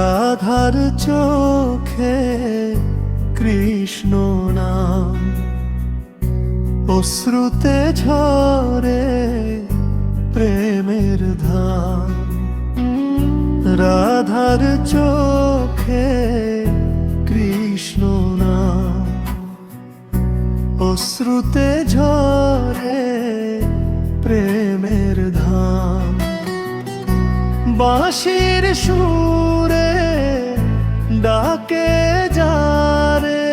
রাধার চোখে কৃষ্ণ নাম, অশ্রুতে ঝরে প্রেমের ধাম। রাধার চোখে কৃষ্ণ নাম, অশ্রুতে ঝরে প্রেমের ধাম। বাঁশির সুরে ডাকে যারে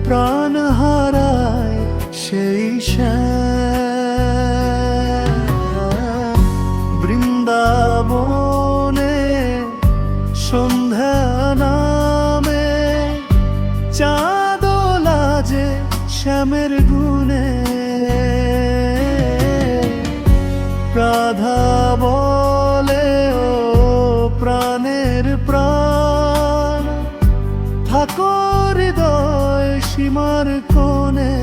প্রাণ হারায় সেই শ্যাম। বৃন্দাবনে সন্ধ্যা নামে চাঁদ লাজে শ্যামের গুণে। রাধা বলে ও প্রাণের প্রাণ, থাকো হৃদয় সীমার কোণে।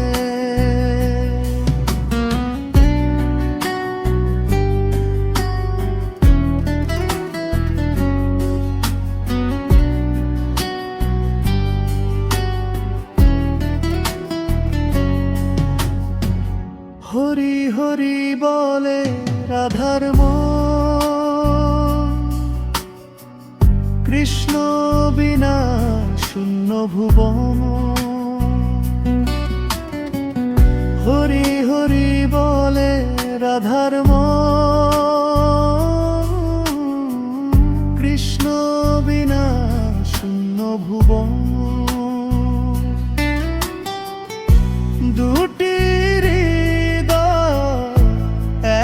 হরি হরি বলে রাধার মন, কৃষ্ণ বিনা শূন্য ভুবন। হরি হরি বলে রাধার মন, কৃষ্ণ বিনা শূন্য ভুবন। দুটি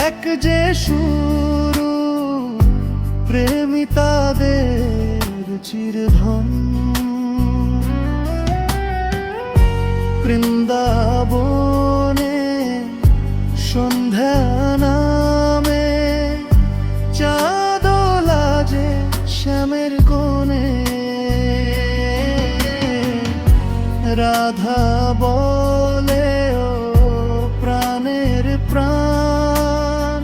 এক যে শুরু, প্রেমিতাদের চিরধন। বৃন্দাবনে সন্ধ্যা নামে চাঁদ লাজে শ্যামের কোণে। রাধা বলে ও প্রাণের প্রাণ,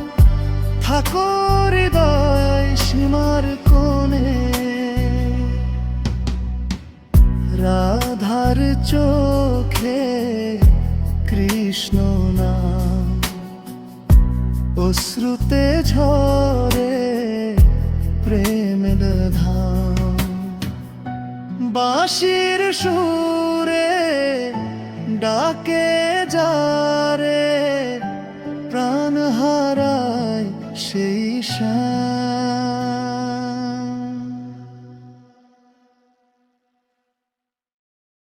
থাকো হৃদয় সীমার কোণে। রাধার চোখে কৃষ্ণ নাম, অশ্রুতে ঝরে প্রেমের ধাম। বাঁশির সুরে ডাকে যারে প্রাণ হারায় সেই শ্যাম।